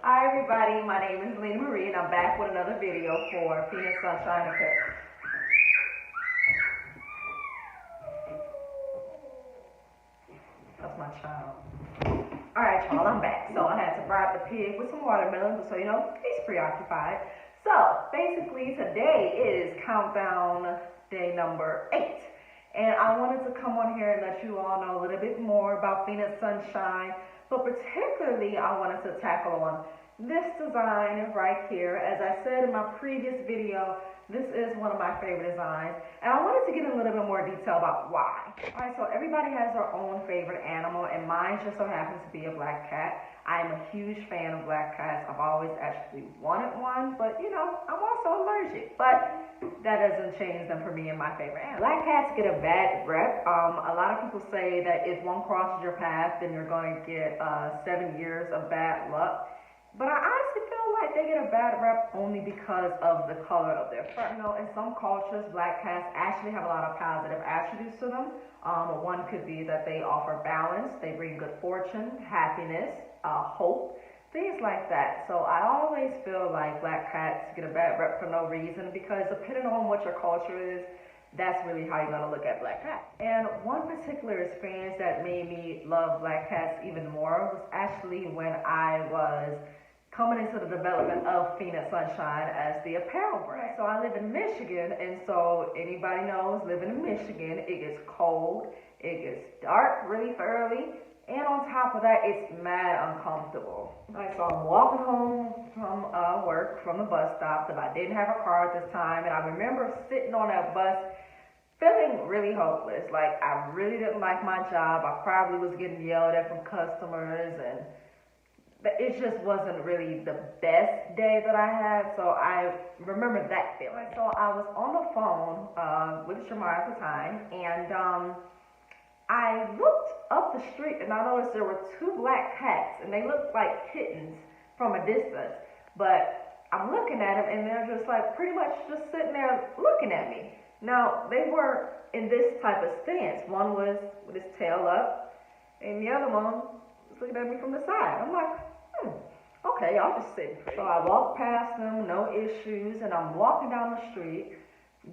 Hi everybody, my name is Lena Marie and I'm back with another video for Phoenix Sunshine Pet. That's my child. Alright y'all, I'm back. So I had to bribe the pig with some watermelon, so you know, he's preoccupied. So basically today is countdown day number 8. And I wanted to come on here and let you all know a little bit more about Phoenix Sunshine. But particularly I wanted to tackle on this design right here. As I said in my previous video, this is one of my favorite designs. And I wanted to get a little bit more detail about why. Alright, so everybody has their own favorite animal, and mine just so happens to be a black cat. I am a huge fan of black cats. I've always actually wanted one, but you know, I'm also allergic. But that doesn't change them for me and my favorite animal. Black cats get a bad rep. A lot of people say that if one crosses your path, then you're going to get 7 years of bad luck. But I honestly feel like they get a bad rep only because of the color of their fur. You know, in some cultures, black cats actually have a lot of positive attributes to them. One could be that they offer balance, they bring good fortune, happiness, hope, things like that. So I always feel like black cats get a bad rep for no reason, because depending on what your culture is, that's really how you're gonna look at black cats. And one particular experience that made me love black cats even more was actually when I was coming into the development of Phoenix Sunshine as the apparel brand. So I live in Michigan, and so anybody knows, living in Michigan, it gets cold, it gets dark really early, and on top of that, it's mad uncomfortable. Alright, so I'm walking home from work, from the bus stop, because I didn't have a car at this time, and I remember sitting on that bus feeling really hopeless. Like, I really didn't like my job. I probably was getting yelled at from customers, and it just wasn't really the best day that I had. So I remember that feeling. So I was on the phone with Shamar at the time, and I looked up the street and I noticed there were 2 black cats, and they looked like kittens from a distance. But I'm looking at them and they're just like pretty much just sitting there looking at me. Now, they were in this type of stance. One was with his tail up, and the other one was looking at me from the side. I'm like, okay, y'all just sitting. So I walked past them, no issues, and I'm walking down the street,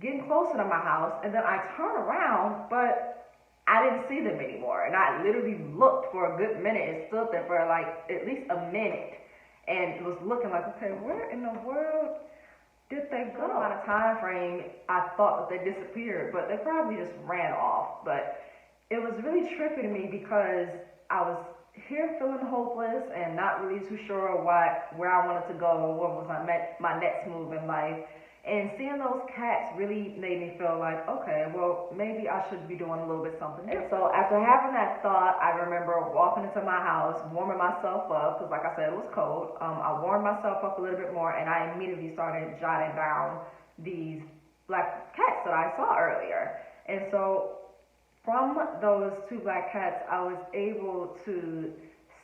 getting closer to my house, and then I turn around, but I didn't see them anymore. And I literally looked for a good minute and stood there for like at least a minute, and was looking like, okay, where in the world did they go? On a time frame, I thought that they disappeared, but they probably just ran off. But it was really trippy to me because I was here feeling hopeless and not really too sure where I wanted to go, what was my next move in life. And seeing those cats really made me feel like, okay, well, maybe I should be doing a little bit something different. And so after having that thought, I remember walking into my house, warming myself up, because like I said, it was cold. I warmed myself up a little bit more, and I immediately started jotting down these black cats that I saw earlier. And so from those 2 black cats, I was able to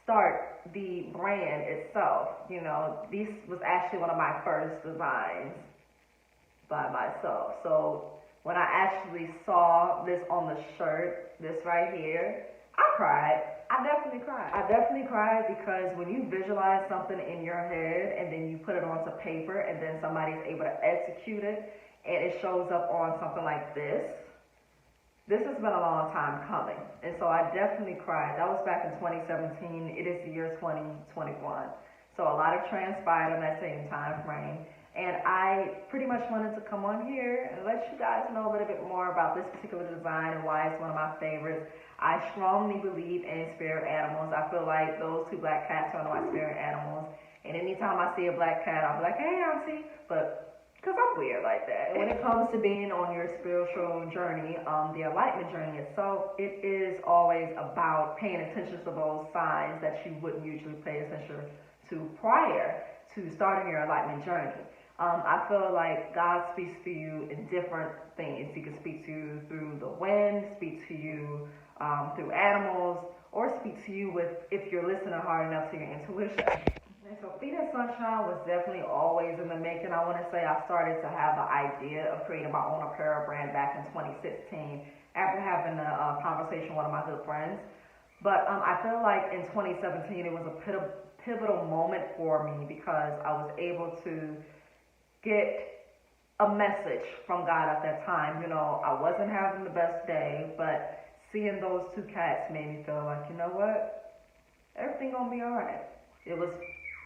start the brand itself. You know, this was actually one of my first designs by myself. So when I actually saw this on the shirt, this right here, I cried. I definitely cried because when you visualize something in your head and then you put it onto paper and then somebody's able to execute it and it shows up on something like this has been a long time coming. And so I definitely cried. That was back in 2017. It is the year 2021. So a lot of transpired in that same time frame. And I pretty much wanted to come on here and let you guys know a little bit more about this particular design and why it's one of my favorites. I strongly believe in spirit animals. I feel like those 2 black cats are one of my spirit animals. And anytime I see a black cat, I'll be like, hey, Auntie. But because I'm weird like that. And when it comes to being on your spiritual journey, the enlightenment journey itself, it is always about paying attention to those signs that you wouldn't usually pay attention to prior to starting your enlightenment journey. I feel like God speaks to you in different things. He can speak to you through the wind, speak to you through animals, or speak to you if you're listening hard enough to your intuition. And so Phoenix Sunshine was definitely always in the making. I want to say I started to have the idea of creating my own apparel brand back in 2016 after having a conversation with one of my good friends. But I feel like in 2017 it was a pivotal moment for me because I was able to get a message from God at that time. You know, I wasn't having the best day, but seeing those two cats made me feel like, you know what? Everything gonna be alright. It was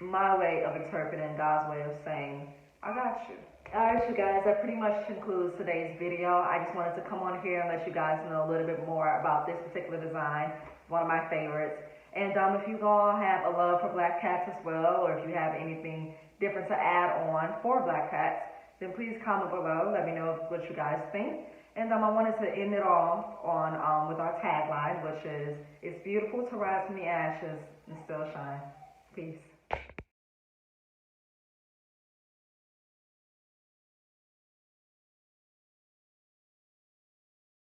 my way of interpreting God's way of saying, I got you. Alright, you guys, that pretty much concludes today's video. I just wanted to come on here and let you guys know a little bit more about this particular design, one of my favorites. And if you all have a love for black cats as well, or if you have anything different to add on for black cats, then please comment below. Let me know what you guys think. And I wanted to end it all on with our tagline, which is, it's beautiful to rise from the ashes and still shine. Peace.